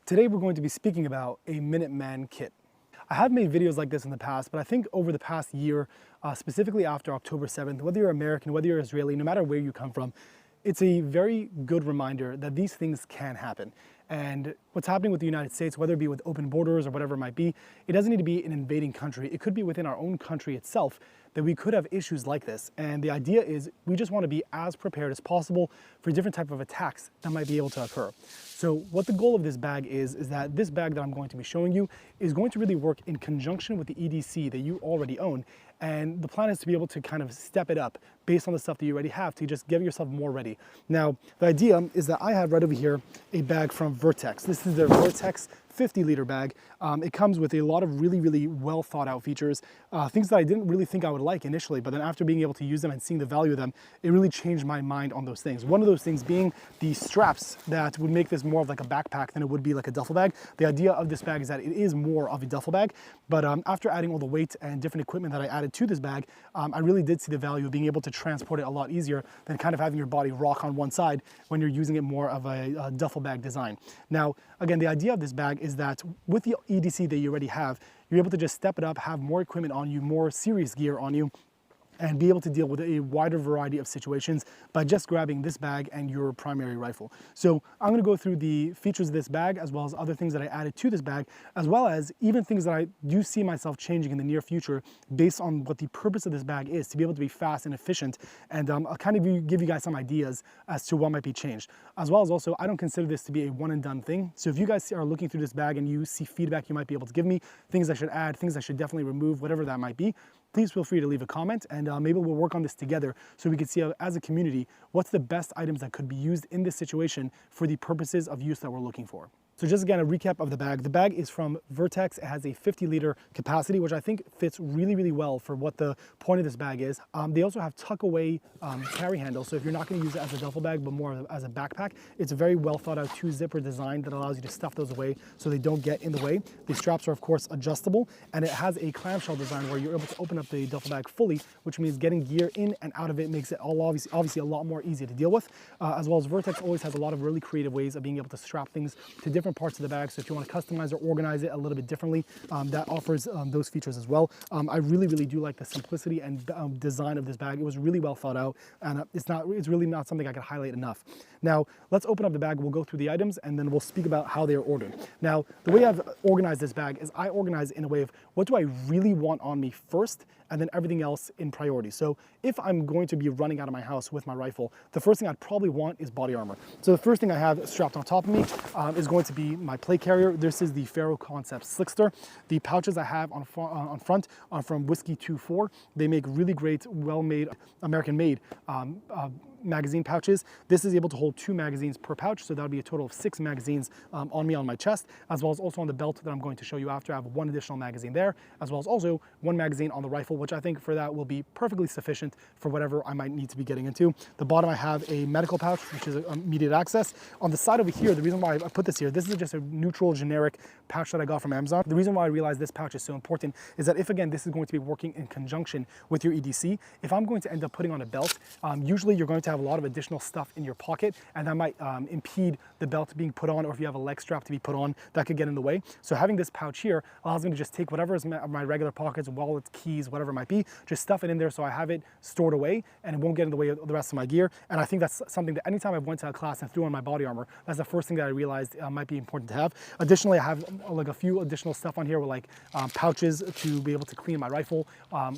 Today we're going to be speaking about a Minuteman kit. I have made videos like this in the past, but I think over the past year, specifically after October 7th, whether you're American, whether you're Israeli, no matter where you come from, it's a very good reminder that these things can happen. And what's happening with the United States, whether it be with open borders or whatever it might be, it doesn't need to be an invading country. It could be within our own country itself that we could have issues like this. And the idea is we just want to be as prepared as possible for different type of attacks that might be able to occur. So what the goal of this bag is that this bag that I'm going to be showing you is going to really work in conjunction with the EDC that you already own. And the plan is to be able to kind of step it up based on the stuff that you already have to just get yourself more ready. Now, the idea is that I have right over here a bag from Vertx. This is their Vertx 50L bag. It comes with a lot of really well thought out features, things that I didn't really think I would like initially, but then after being able to use them and seeing the value of them, it really changed my mind on those things. One of those things being the straps that would make this more of like a backpack than it would be like a duffel bag. The idea of this bag is that it is more of a duffel bag, but after adding all the weight and different equipment that I added to this bag, I really did see the value of being able to transport it a lot easier than kind of having your body rock on one side when you're using it more of a duffel bag design. Now, again, the idea of this bag is that with the EDC that you already have, you're able to just step it up, have more equipment on you, more serious gear on you, and be able to deal with a wider variety of situations by just grabbing this bag and your primary rifle. So I'm gonna go through the features of this bag as well as other things that I added to this bag, as well as even things that I do see myself changing in the near future based on what the purpose of this bag is, to be able to be fast and efficient. And I'll kind of give you guys some ideas as to what might be changed. As well as also, I don't consider this to be a one and done thing. So if you guys are looking through this bag and you see feedback you might be able to give me, things I should add, things I should definitely remove, whatever that might be, please feel free to leave a comment, and maybe we'll work on this together so we can see as a community what's the best items that could be used in this situation for the purposes of use that we're looking for. So just again, a recap of the bag. The bag is from Vertx. It has a 50L capacity, which I think fits really well for what the point of this bag is. They also have tuck away carry handles. So if you're not gonna use it as a duffel bag, but more as a backpack, it's a very well thought out 2-zipper design that allows you to stuff those away so they don't get in the way. The straps are of course adjustable, and it has a clamshell design where you're able to open up the duffel bag fully, which means getting gear in and out of it makes it all obviously a lot more easy to deal with. As well as Vertx always has a lot of really creative ways of being able to strap things to different parts of the bag. So if you want to customize or organize it a little bit differently, that offers those features as well. I really do like the simplicity and design of this bag. It was really well thought out, and it's really not something I could highlight enough. Now, let's open up the bag. We'll go through the items and then we'll speak about how they are ordered. Now, the way I've organized this bag is I organize it in a way of what do I really want on me first, and then everything else in priority. So if I'm going to be running out of my house with my rifle, the first thing I'd probably want is body armor. So the first thing I have strapped on top of me is going to be my plate carrier. This is the Ferro Concepts Slickster. The pouches I have on front are from Whiskey 24. They make really great, well-made, American-made magazine pouches. This is able to hold 2 magazines per pouch, so that would be a total of 6 magazines on me on my chest, as well as also on the belt that I'm going to show you after. I have 1 additional magazine there, as well as also 1 magazine on the rifle, which I think for that will be perfectly sufficient for whatever I might need to be getting into. The bottom I have a medical pouch, which is immediate access. On the side over here, the reason why I put this here, this is just a neutral generic pouch that I got from Amazon. The reason why I realized this pouch is so important is that if again this is going to be working in conjunction with your EDC, if I'm going to end up putting on a belt, usually you're going to have a lot of additional stuff in your pocket, and that might impede the belt being put on, or if you have a leg strap to be put on, that could get in the way. So having this pouch here allows me to just take whatever is my regular pockets, wallets, keys, whatever it might be, just stuff it in there so I have it stored away and it won't get in the way of the rest of my gear. And I think that's something that anytime I went to a class and threw on my body armor, that's the first thing that I realized might be important to have. Additionally, I have like a few additional stuff on here with like pouches to be able to clean my rifle,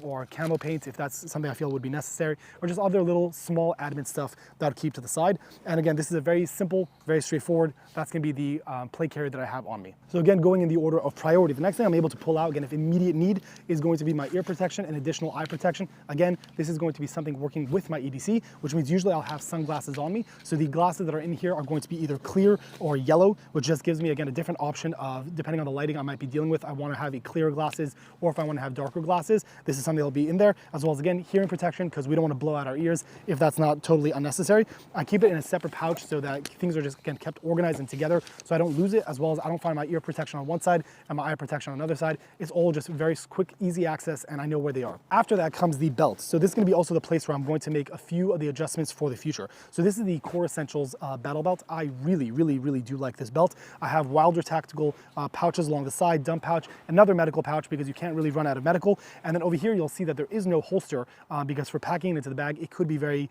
or camo paint if that's something I feel would be necessary, or just other little small admin stuff that I'll keep to the side. And again, this is a very simple, very straightforward. That's gonna be the plate carrier that I have on me. So again, going in the order of priority, the next thing I'm able to pull out, again, if immediate need, is going to be my ear protection and additional eye protection. Again, this is going to be something working with my EDC, which means usually I'll have sunglasses on me. So the glasses that are in here are going to be either clear or yellow, which just gives me, again, a different option of, depending on the lighting I might be dealing with, I want to have a clear glasses, or if I want to have darker glasses, this is something that'll be in there, as well as, again, hearing protection, because we don't want to blow out our ears if that's not totally unnecessary. I keep it in a separate pouch so that things are just, again, kept organized and together so I don't lose it, as well as I don't find my ear protection on one side and my eye protection on another side. It's all just very quick, easy access, and I know where they are. After that comes the belt. So this is gonna be also the place where I'm going to make a few of the adjustments for the future. So this is the Core Essentials battle belt. I really do like this belt. I have Wilder Tactical pouches along the side, dump pouch, another medical pouch because you can't really run out of medical. And then over here, you'll see that there is no holster because for packing it into the bag, it could be very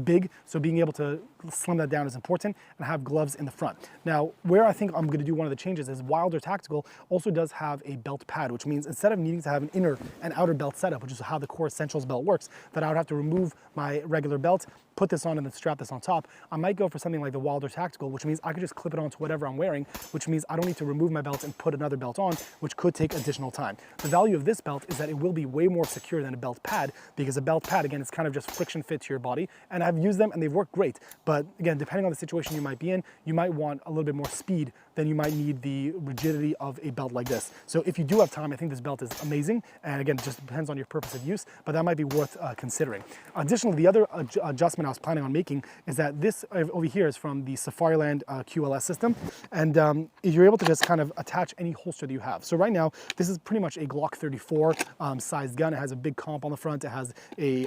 big. So being able to slim that down is important, and have gloves in the front. Now, where I think I'm gonna do one of the changes is Wilder Tactical also does have a belt pad, which means instead of needing to have an inner and outer belt setup, which is how the Core Essentials belt works, that I would have to remove my regular belt, put this on and then strap this on top. I might go for something like the Wilder Tactical, which means I could just clip it onto whatever I'm wearing, which means I don't need to remove my belt and put another belt on, which could take additional time. The value of this belt is that it will be way more secure than a belt pad, because a belt pad, again, is kind of just friction fit to your body, and I've used them and they've worked great. But again, depending on the situation you might be in, you might want a little bit more speed than you might need the rigidity of a belt like this. So if you do have time, I think this belt is amazing. And again, it just depends on your purpose of use, but that might be worth considering. Additionally, the other adjustment I was planning on making is that this over here is from the Safariland QLS system. And you're able to just kind of attach any holster that you have. So right now, this is pretty much a Glock 34 sized gun. It has a big comp on the front. It has a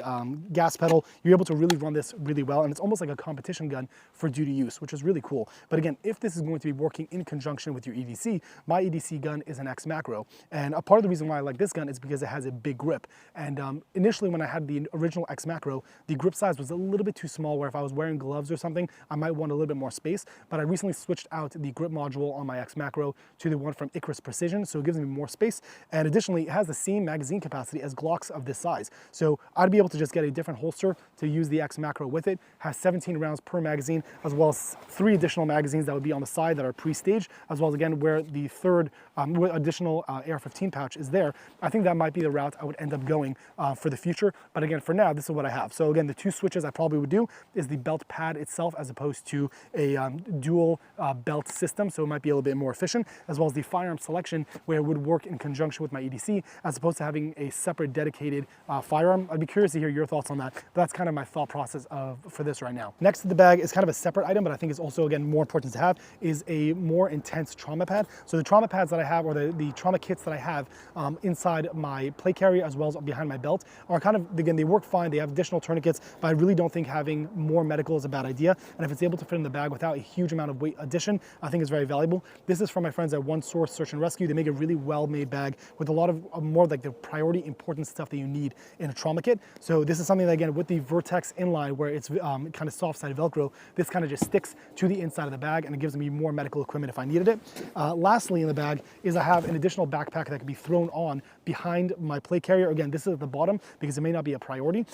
gas pedal. You're able to really run this really well. And it's almost like a competition gun for duty use, which is really cool. But again, if this is going to be working in conjunction with your EDC, my EDC gun is an X Macro. And a part of the reason why I like this gun is because it has a big grip. And initially when I had the original X Macro, the grip size was a little bit too small, where if I was wearing gloves or something, I might want a little bit more space. But I recently switched out the grip module on my X Macro to the one from Icarus Precision, so it gives me more space. And additionally, it has the same magazine capacity as Glocks of this size. So I'd be able to just get a different holster to use the X Macro with it. Has 17 rounds per magazine, as well as 3 additional magazines that would be on the side that are pre-staged, as well as again where the third additional AR-15 pouch is there. I think that might be the route I would end up going for the future. But again, for now, this is what I have. So again, the 2 switches I probably would do is the belt pad itself, as opposed to a dual belt system. So it might be a little bit more efficient, as well as the firearm selection, where it would work in conjunction with my EDC, as opposed to having a separate dedicated firearm. I'd be curious to hear your thoughts on that. But that's kind of my thought process for this right now. Next to the bag is kind of a separate item, but I think is also, again, more important to have, is a more intense trauma pad. So the trauma pads that I have, or the trauma kits that I have inside my play carrier as well as behind my belt, are kind of, again, they work fine. They have additional tourniquets, but I really don't think having more medical is a bad idea. And if it's able to fit in the bag without a huge amount of weight addition, I think it's very valuable. This is from my friends at One Source Search and Rescue. They make a really well-made bag with a lot of more like the priority important stuff that you need in a trauma kit. So this is something that, again, with the Vertx inline, where it's kind of soft-sided Velcro, this kind of just sticks to the inside of the bag, and it gives me more medical equipment if I needed it. Lastly in the bag is I have an additional backpack that can be thrown on behind my play carrier. Again, this is at the bottom because it may not be a priority.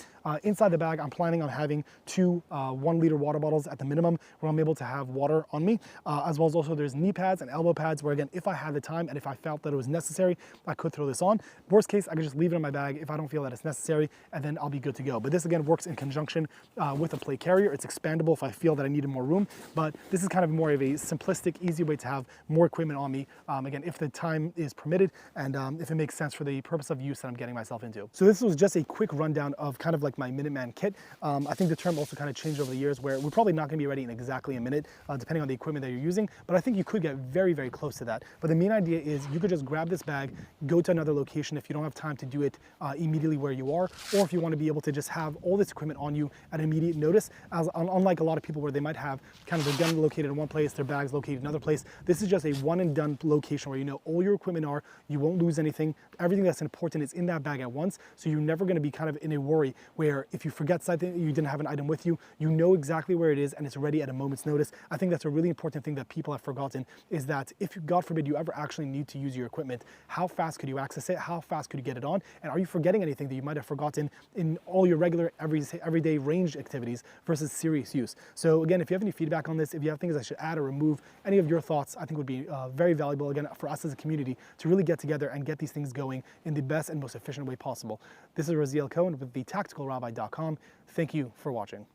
Inside the bag, I'm planning on having 2 1-liter water bottles at the minimum, where I'm able to have water on me, as well as also there's knee pads and elbow pads, where again, if I had the time and if I felt that it was necessary, I could throw this on. Worst case, I could just leave it in my bag if I don't feel that it's necessary, and then I'll be good to go. But this, again, works in conjunction with a play carrier. It's expandable if I feel that I needed more room, but this is kind of more of a simplistic, easy way to have more equipment on me, again, if the time is permitted, and if it makes sense for the purpose of use that I'm getting myself into. So this was just a quick rundown of kind of like my Minuteman kit. I think the term also kind of changed over the years, where we're probably not going to be ready in exactly a minute, depending on the equipment that you're using, but I think you could get very, very close to that. But the main idea is you could just grab this bag, go to another location if you don't have time to do it immediately where you are, or if you want to be able to just have all this equipment on you at immediate notice, as unlike a lot of people where they might have kind of their gun located in one place, their bags located in another place. This is just a one and done location where you know all your equipment are, you won't lose anything. Everything that's important is in that bag at once, so you're never going to be kind of in a worry where if you forget something, you didn't have an item with you, you know exactly where it is and it's ready at a moment's notice. I think that's a really important thing that people have forgotten, is that if, God forbid, you ever actually need to use your equipment, how fast could you access it? How fast could you get it on? And are you forgetting anything that you might have forgotten in all your regular everyday ranged activities versus serious use? So again, if you have any feedback on this, if you have things I should add or remove, any of your thoughts I think would be very valuable, again, for us as a community to really get together and get these things going in the best and most efficient way possible. This is Raziel Cohen with the tacticalrabbi.com. Thank you for watching.